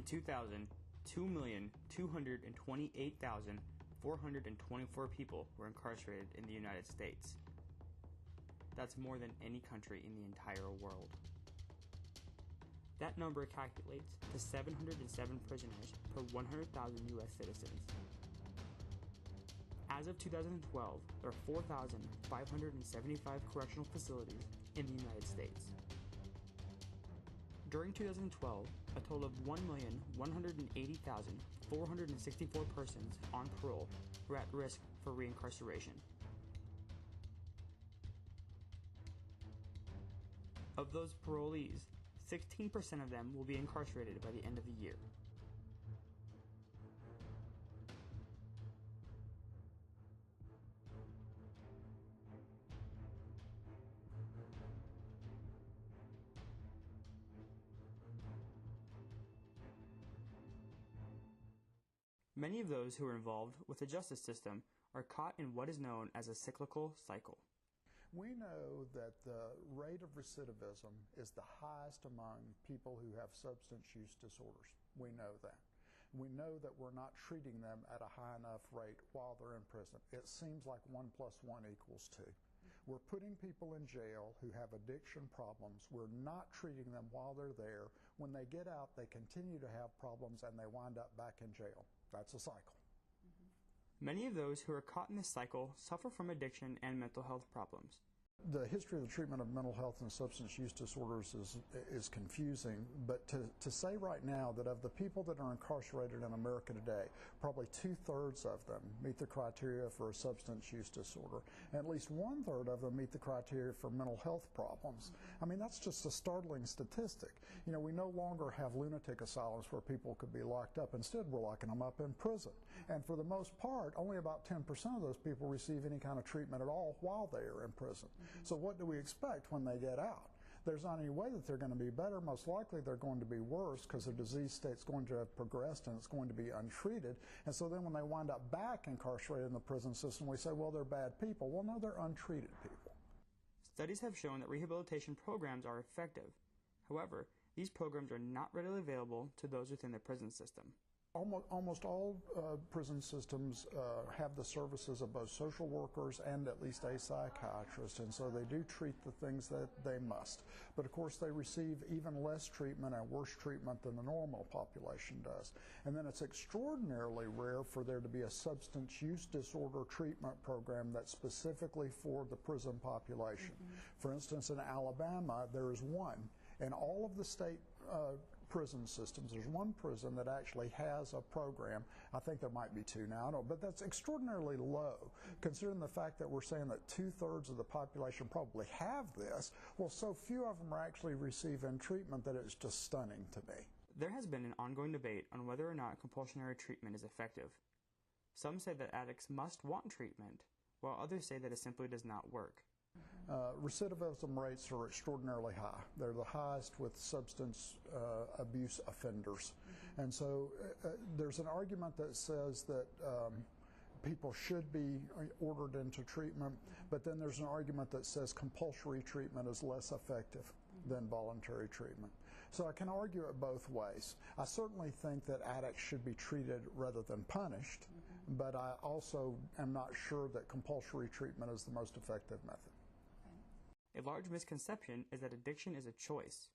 2000, 2,228,424 people were incarcerated in the United States. That's more than any country in the entire world. That number calculates to 707 prisoners per 100,000 U.S. citizens. As of 2012, there are 4,575 correctional facilities in the United States. During 2012, a total of 1,180,464 persons on parole were at risk for reincarceration. Of those parolees, 16% of them will be incarcerated by the end of the year. Many of those who are involved with the justice system are caught in what is known as a cyclical cycle. We know that the rate of recidivism is the highest among people who have substance use disorders. We know that. We know that we're not treating them at a high enough rate while they're in prison. It seems like 1 + 1 = 2. We're putting people in jail who have addiction problems. We're not treating them while they're there. When they get out, they continue to have problems and they wind up back in jail. That's a cycle. Many of those who are caught in this cycle suffer from addiction and mental health problems. The history of the treatment of mental health and substance use disorders is confusing, but to say right now that of the people that are incarcerated in America today, probably 2/3 of them meet the criteria for a substance use disorder, and at least 1/3 of them meet the criteria for mental health problems. I mean, that's just a startling statistic. You know, we no longer have lunatic asylums where people could be locked up. Instead, we're locking them up in prison. And for the most part, only about 10% of those people receive any kind of treatment at all while they are in prison. So what do we expect when they get out? There's not any way that they're going to be better. Most likely they're going to be worse because their disease state's going to have progressed and it's going to be untreated. And so then when they wind up back incarcerated in the prison system, we say, well, they're bad people. Well, no, they're untreated people. Studies have shown that rehabilitation programs are effective. However, these programs are not readily available to those within the prison system. Almost all prison systems have the services of both social workers and at least a psychiatrist, and so they do treat the things that they must. But of course they receive even less treatment and worse treatment than the normal population does. And then it's extraordinarily rare for there to be a substance use disorder treatment program that's specifically for the prison population. For instance, in Alabama, there is one. In all of the state prison systems, there's one prison that actually has a program. I think there might be two now, but that's extraordinarily low, considering the fact that we're saying that 2/3 of the population probably have this. Well, so few of them are actually receiving treatment that it's just stunning to me. There has been an ongoing debate on whether or not compulsionary treatment is effective. Some say that addicts must want treatment, while others say that it simply does not work. Recidivism rates are extraordinarily high. They're the highest with substance abuse offenders. And so there's an argument that says that people should be ordered into treatment, but then there's an argument that says compulsory treatment is less effective than voluntary treatment. So I can argue it both ways. I certainly think that addicts should be treated rather than punished, but I also am not sure that compulsory treatment is the most effective method. A large misconception is that addiction is a choice.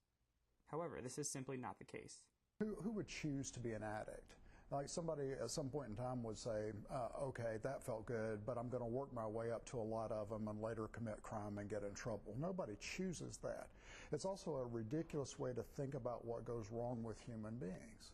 However, this is simply not the case. Who would choose to be an addict? Like somebody at some point in time would say, okay, that felt good, but I'm going to work my way up to a lot of them and later commit crime and get in trouble. Nobody chooses that. It's also a ridiculous way to think about what goes wrong with human beings,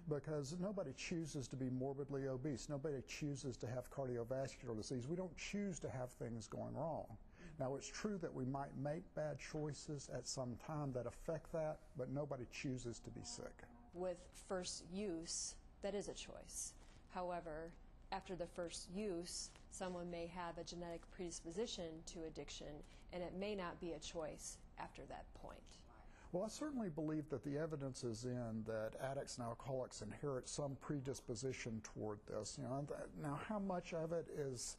because nobody chooses to be morbidly obese. Nobody chooses to have cardiovascular disease. We don't choose to have things going wrong. Now, it's true that we might make bad choices at some time that affect that, but nobody chooses to be sick. With first use, that is a choice. However, after the first use, someone may have a genetic predisposition to addiction, and it may not be a choice after that point. Well, I certainly believe that the evidence is in that addicts and alcoholics inherit some predisposition toward this. You know, now how much of it is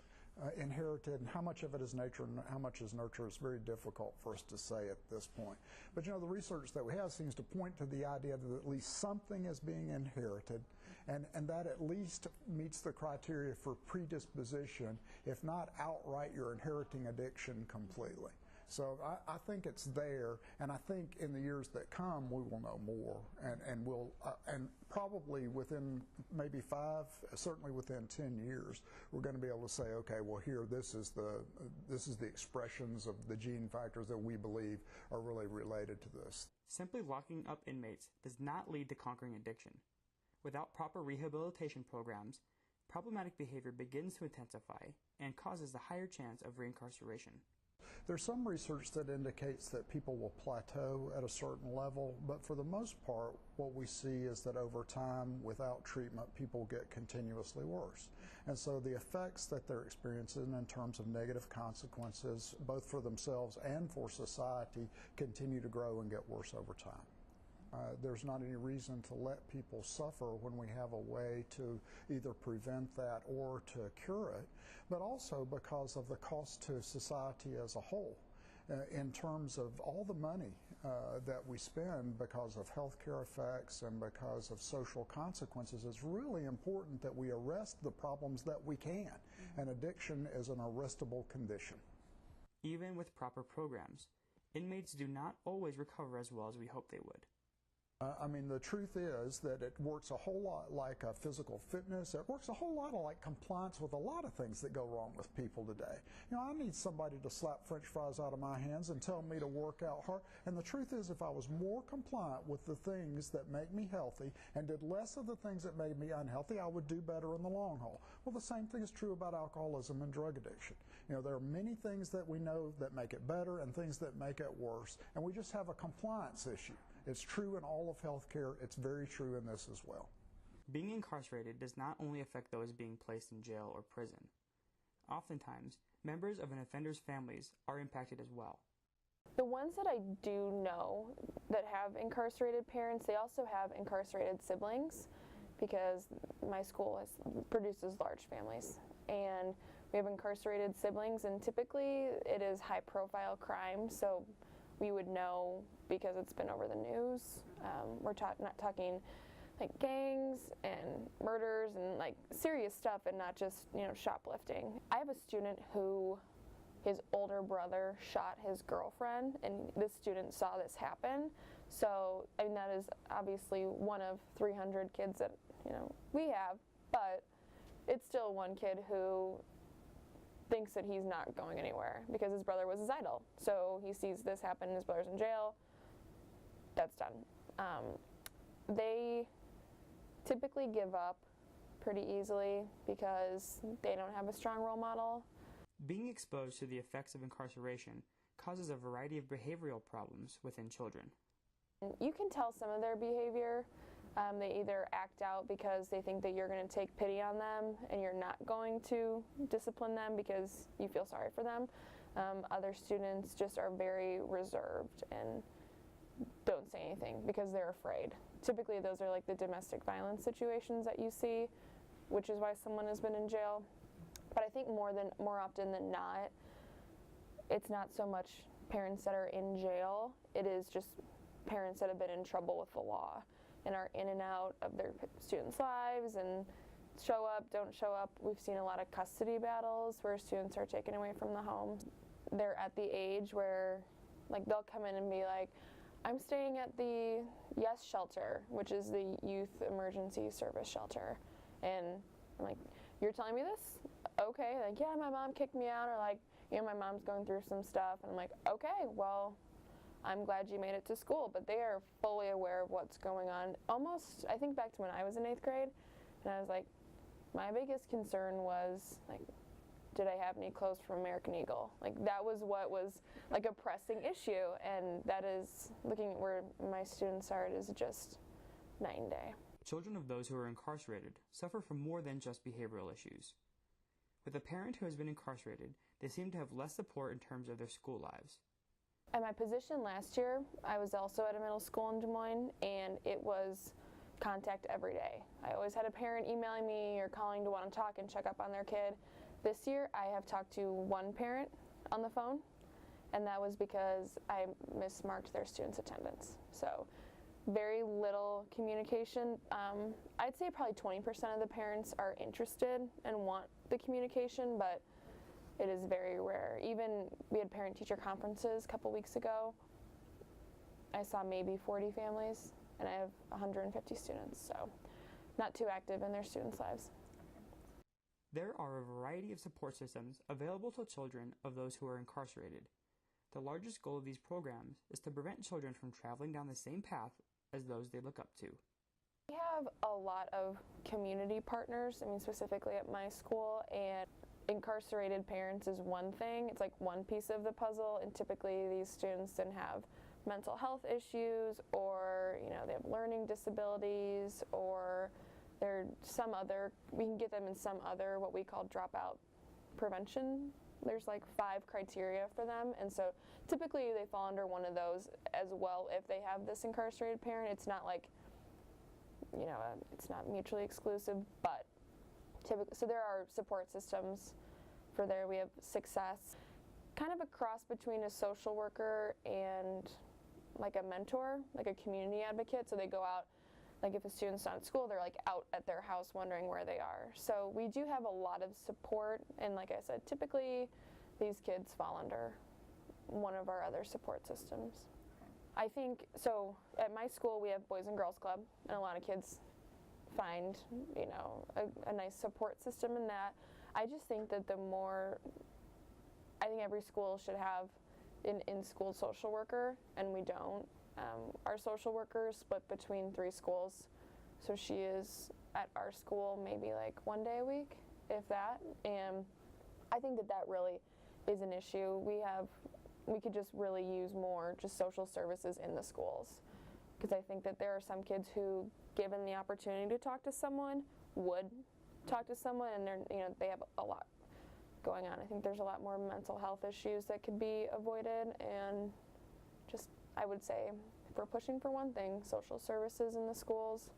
inherited and how much of it is nature and how much is nurture is very difficult for us to say at this point. But the research that we have seems to point to the idea that at least something is being inherited, and that at least meets the criteria for predisposition, if not outright you're inheriting addiction completely. So I think it's there, and I think in the years that come we will know more, and we'll and probably within maybe 5, certainly within 10 years, we're going to be able to say, okay, well here this is the expressions of the gene factors that we believe are really related to this. Simply locking up inmates does not lead to conquering addiction. Without proper rehabilitation programs, problematic behavior begins to intensify and causes a higher chance of reincarceration. There's some research that indicates that people will plateau at a certain level, but for the most part, what we see is that over time, without treatment, people get continuously worse. And so the effects that they're experiencing in terms of negative consequences, both for themselves and for society, continue to grow and get worse over time. There's not any reason to let people suffer when we have a way to either prevent that or to cure it, but also because of the cost to society as a whole. In terms of all the money that we spend because of healthcare effects and because of social consequences, it's really important that we arrest the problems that we can, and addiction is an arrestable condition. Even with proper programs, inmates do not always recover as well as we hope they would. The truth is that it works a whole lot like physical fitness. It works a whole lot like compliance with a lot of things that go wrong with people today. I need somebody to slap French fries out of my hands and tell me to work out hard. And the truth is, if I was more compliant with the things that make me healthy and did less of the things that made me unhealthy, I would do better in the long haul. Well, the same thing is true about alcoholism and drug addiction. There are many things that we know that make it better and things that make it worse, and we just have a compliance issue. It's true in all of healthcare. It's very true in this as well. Being incarcerated does not only affect those being placed in jail or prison. Oftentimes, members of an offender's families are impacted as well. The ones that I do know that have incarcerated parents, they also have incarcerated siblings, because my school produces large families. And we have incarcerated siblings, and typically it is high-profile crime, so we would know because it's been over the news. We're not talking like gangs and murders and like serious stuff, and not just shoplifting. I have a student who his older brother shot his girlfriend, and this student saw this happen. So that is obviously one of 300 kids that we have, but it's still one kid who thinks that he's not going anywhere because his brother was his idol. So he sees this happen, his brother's in jail, that's done. They typically give up pretty easily because they don't have a strong role model. Being exposed to the effects of incarceration causes a variety of behavioral problems within children. You can tell some of their behavior. They either act out because they think that you're going to take pity on them and you're not going to discipline them because you feel sorry for them. Other students just are very reserved and don't say anything because they're afraid. Typically those are like the domestic violence situations that you see, which is why someone has been in jail. But I think more often than not, it's not so much parents that are in jail, it is just parents that have been in trouble with the law and are in and out of their students' lives and show up, don't show up. We've seen a lot of custody battles where students are taken away from the home. They're at the age where they'll come in and be like, I'm staying at the YES shelter, which is the Youth Emergency Service Shelter. And I'm like, you're telling me this? Okay. Yeah, my mom kicked me out, or my mom's going through some stuff. And I'm like, okay, well, I'm glad you made it to school. But they are fully aware of what's going on. Almost, I think back to when I was in 8th grade, and I was like, my biggest concern was, did I have any clothes from American Eagle? That was what was a pressing issue, and that is, looking at where my students are, it is just night and day. Children of those who are incarcerated suffer from more than just behavioral issues. With a parent who has been incarcerated, they seem to have less support in terms of their school lives. At my position last year, I was also at a middle school in Des Moines, and it was contact every day. I always had a parent emailing me or calling to want to talk and check up on their kid. This year I have talked to one parent on the phone, and that was because I mismarked their student's attendance. So very little communication. I'd say probably 20% of the parents are interested and want the communication, but it is very rare. Even we had parent-teacher conferences a couple weeks ago. I saw maybe 40 families, and I have 150 students, so not too active in their students' lives. There are a variety of support systems available to children of those who are incarcerated. The largest goal of these programs is to prevent children from traveling down the same path as those they look up to. We have a lot of community partners, specifically at my school, and incarcerated parents is one thing. It's like one piece of the puzzle, and typically these students then have mental health issues, or they have learning disabilities, or they're we can get them in some other what we call dropout prevention. There's like 5 criteria for them, and so typically they fall under one of those as well if they have this incarcerated parent. It's not like, it's not mutually exclusive, but typically, so there are support systems for there. We have Success, kind of a cross between a social worker and like a mentor, like a community advocate. So they go out, like if a student's not at school, they're like out at their house wondering where they are. So we do have a lot of support, and like I said, typically these kids fall under one of our other support systems. I think, so at my school we have Boys and Girls Club, and a lot of kids find, a nice support system in that. I just think that I think every school should have an in-school social worker, and we don't. Our social worker is split between 3 schools, so she is at our school maybe like 1 day a week, if that, and I think that really is an issue. We could just really use more just social services in the schools, because I think that there are some kids who, given the opportunity to talk to someone, would talk to someone, and they have a lot going on. I think there's a lot more mental health issues that could be avoided, and just, I would say, if we're pushing for one thing, social services in the schools.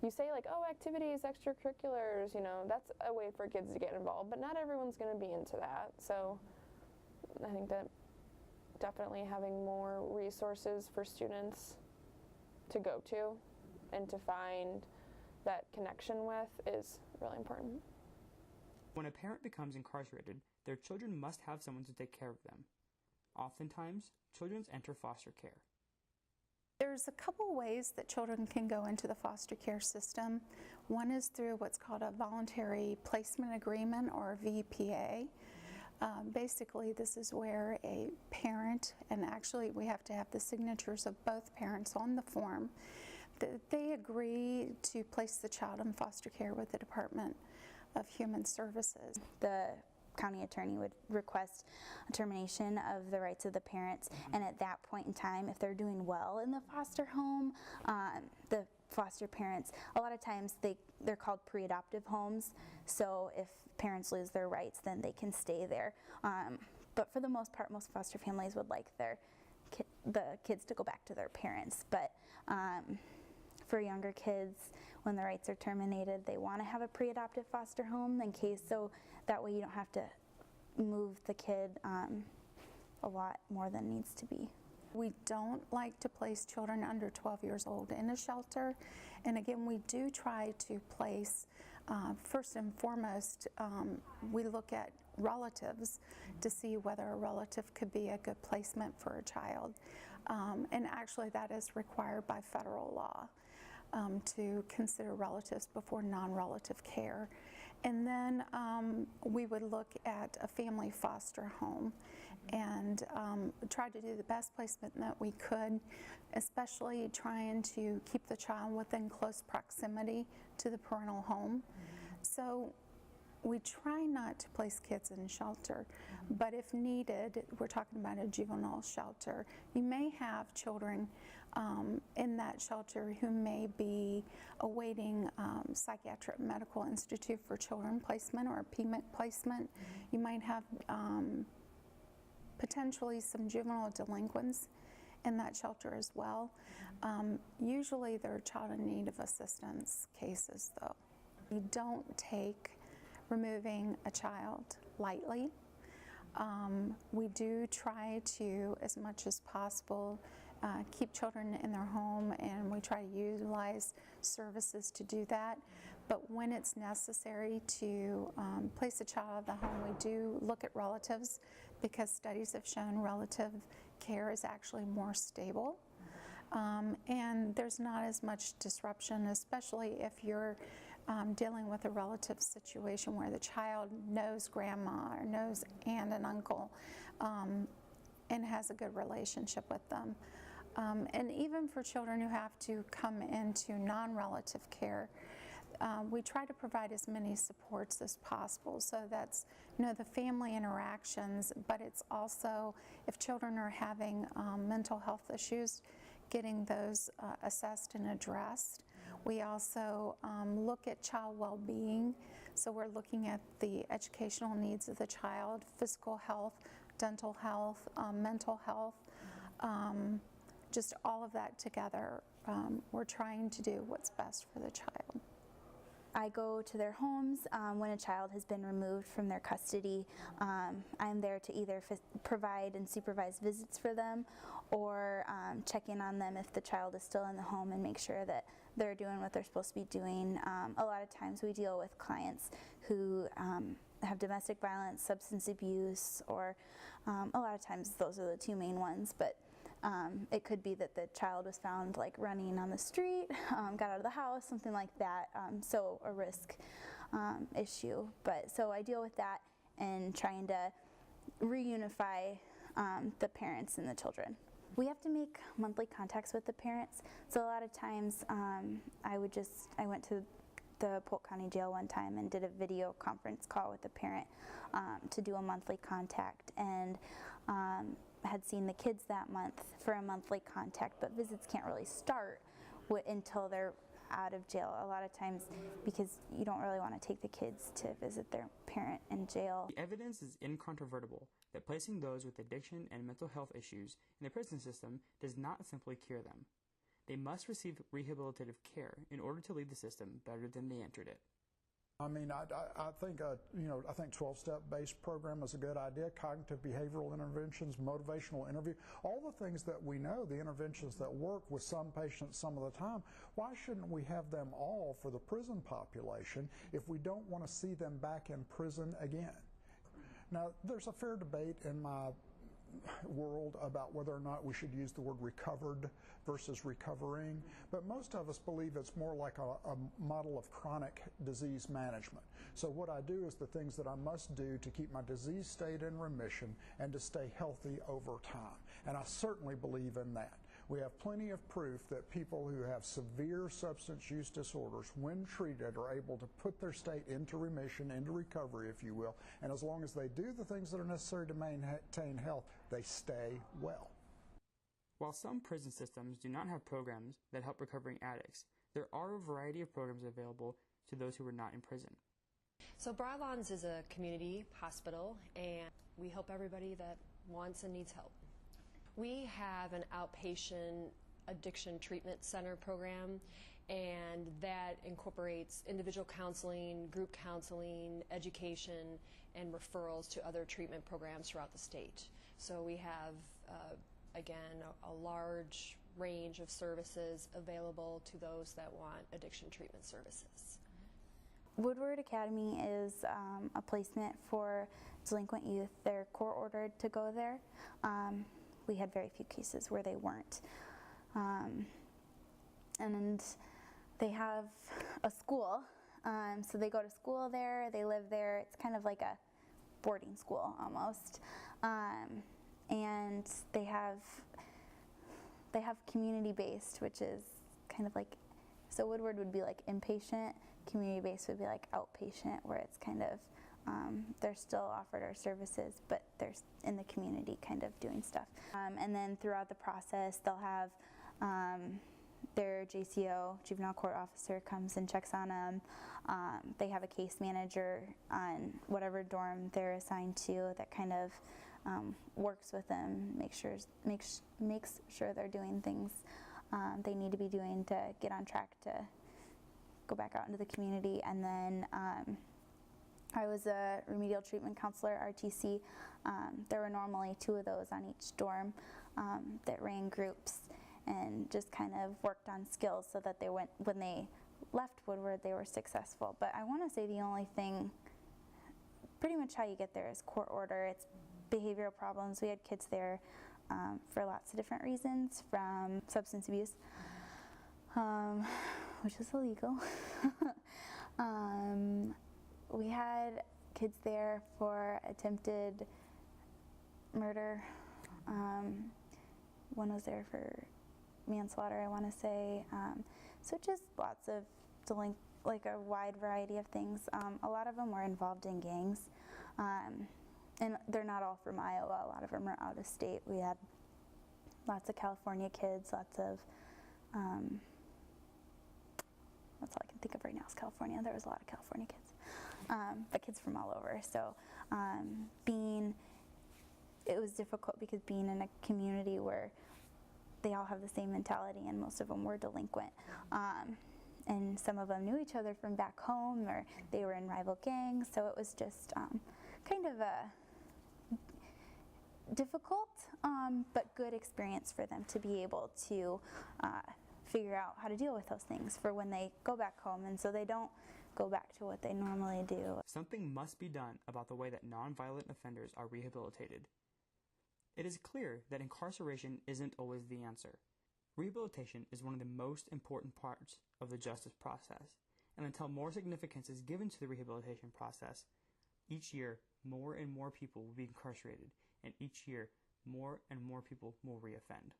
You say like, oh, activities, extracurriculars, that's a way for kids to get involved, but not everyone's going to be into that. So I think that definitely having more resources for students to go to and to find that connection with is really important. When a parent becomes incarcerated, their children must have someone to take care of them. Oftentimes, children enter foster care. There's a couple ways that children can go into the foster care system. One is through what's called a voluntary placement agreement, or VPA. Basically, this is where a parent, and actually we have to have the signatures of both parents on the form, they agree to place the child in foster care with the Department of Human Services. The county attorney would request a termination of the rights of the parents, and at that point in time, if they're doing well in the foster home, the foster parents, a lot of times they're called pre-adoptive homes, so if parents lose their rights, then they can stay there. But for the most part, most foster families would like the kids to go back to their parents. But for younger kids, when the rights are terminated, they want to have a pre-adoptive foster home in case, so that way you don't have to move the kid a lot more than needs to be. We don't like to place children under 12 years old in a shelter, and again, we do try to place, first and foremost, we look at relatives to see whether a relative could be a good placement for a child, and actually that is required by federal law. To consider relatives before non-relative care. And then we would look at a family foster home and try to do the best placement that we could, especially trying to keep the child within close proximity to the parental home. So we try not to place kids in shelter, but if needed, we're talking about a juvenile shelter. You may have children in that shelter who may be awaiting Psychiatric Medical Institute for Children placement or PMIC placement. You might have potentially some juvenile delinquents in that shelter as well. Usually they're child in need of assistance cases though. We don't take removing a child lightly. We do try to, as much as possible, keep children in their home, and we try to utilize services to do that. But when it's necessary to place a child out of the home, we do look at relatives, because studies have shown relative care is actually more stable. And there's not as much disruption, especially if you're dealing with a relative situation where the child knows grandma or knows aunt and uncle and has a good relationship with them. And even for children who have to come into non-relative care, we try to provide as many supports as possible. So that's, the family interactions, but it's also if children are having mental health issues, getting those assessed and addressed. We also look at child well-being, so we're looking at the educational needs of the child, physical health, dental health, mental health, just all of that together. We're trying to do what's best for the child. I go to their homes when a child has been removed from their custody. I'm there to either provide and supervise visits for them, or check in on them if the child is still in the home and make sure that they're doing what they're supposed to be doing. A lot of times we deal with clients who have domestic violence, substance abuse, or a lot of times those are the two main ones, but it could be that the child was found like running on the street, got out of the house, something like that, so a risk issue. But so I deal with that and trying to reunify the parents and the children. We have to make monthly contacts with the parents, so a lot of times I went to the Polk County Jail one time and did a video conference call with the parent to do a monthly contact, and had seen the kids that month for a monthly contact, but visits can't really start until they're out of jail a lot of times, because you don't really want to take the kids to visit their parent in jail. The evidence is incontrovertible that placing those with addiction and mental health issues in the prison system does not simply cure them. They must receive rehabilitative care in order to leave the system better than they entered it. I mean, I think I think 12-step based program is a good idea. Cognitive behavioral interventions, motivational interview, all the things that we know, the interventions that work with some patients some of the time. Why shouldn't we have them all for the prison population if we don't want to see them back in prison again? Now, there's a fair debate in my world about whether or not we should use the word recovered versus recovering, but most of us believe it's more like a model of chronic disease management. So what I do is the things that I must do to keep my disease state in remission and to stay healthy over time, and I certainly believe in that. We have plenty of proof that people who have severe substance use disorders, when treated, are able to put their state into remission, into recovery, if you will, and as long as they do the things that are necessary to maintain health, they stay well. While some prison systems do not have programs that help recovering addicts, there are a variety of programs available to those who are not in prison. So Broadlawns is a community hospital, and we help everybody that wants and needs help. We have an outpatient addiction treatment center program, and that incorporates individual counseling, group counseling, education, and referrals to other treatment programs throughout the state. So we have, again, a large range of services available to those that want addiction treatment services. Woodward Academy is a placement for delinquent youth. They're court-ordered to go there. We had very few cases where they weren't. And they have a school, so they go to school there, they live there. It's kind of like a boarding school almost. And they have community-based, which is kind of like, so Woodward would be like inpatient, community-based would be like outpatient, where it's kind of, they're still offered our services, but they're in the community kind of doing stuff. And then throughout the process, they'll have their JCO, juvenile court officer, comes and checks on them. They have a case manager on whatever dorm they're assigned to that kind of works with them, makes sure they're doing things they need to be doing to get on track to go back out into the community. And then I was a remedial treatment counselor, RTC. There were normally 2 of those on each dorm that ran groups and just kind of worked on skills so that when they left Woodward, they were successful. But I want to say the only thing, pretty much how you get there is court order. It's behavioral problems. We had kids there for lots of different reasons, from substance abuse, which is illegal. We had kids there for attempted murder. One was there for manslaughter, I want to say. So just lots of like a wide variety of things. A lot of them were involved in gangs, and they're not all from Iowa. A lot of them are out of state. We had lots of California kids, lots of that's all I can think of right now is California. There was a lot of California kids, but kids from all over. So it was difficult because being in a community where they all have the same mentality and most of them were delinquent. And some of them knew each other from back home, or they were in rival gangs, so it was just kind of a difficult but good experience for them to be able to figure out how to deal with those things for when they go back home, and so they don't go back to what they normally do. Something must be done about the way that nonviolent offenders are rehabilitated. It is clear that incarceration isn't always the answer. Rehabilitation is one of the most important parts of the justice process, and until more significance is given to the rehabilitation process, each year more and more people will be incarcerated, and each year more and more people will reoffend.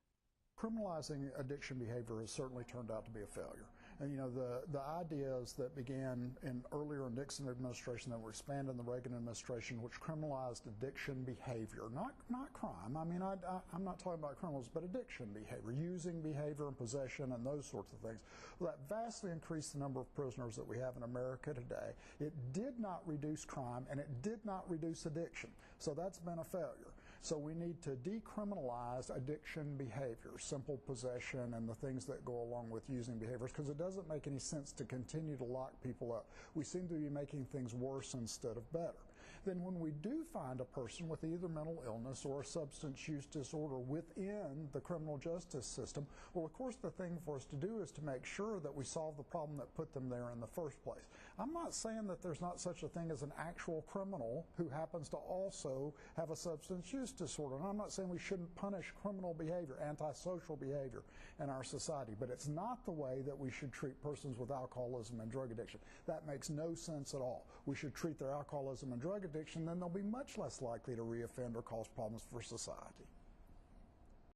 Criminalizing addiction behavior has certainly turned out to be a failure. And you know, the ideas that began earlier in Nixon administration that were expanded in the Reagan administration, which criminalized addiction behavior, not crime. I mean, I'm not talking about criminals, but addiction behavior, using behavior and possession and those sorts of things. Well, that vastly increased the number of prisoners that we have in America today. It did not reduce crime, and it did not reduce addiction. So that's been a failure. So we need to decriminalize addiction behavior, simple possession and the things that go along with using behaviors, because it doesn't make any sense to continue to lock people up. We seem to be making things worse instead of better. Then when we do find a person with either mental illness or a substance use disorder within the criminal justice system, well, of course, the thing for us to do is to make sure that we solve the problem that put them there in the first place. I'm not saying that there's not such a thing as an actual criminal who happens to also have a substance use disorder. And I'm not saying we shouldn't punish criminal behavior, antisocial behavior in our society, but it's not the way that we should treat persons with alcoholism and drug addiction. That makes no sense at all. We should treat their alcoholism and drug addiction, then they'll be much less likely to reoffend or cause problems for society.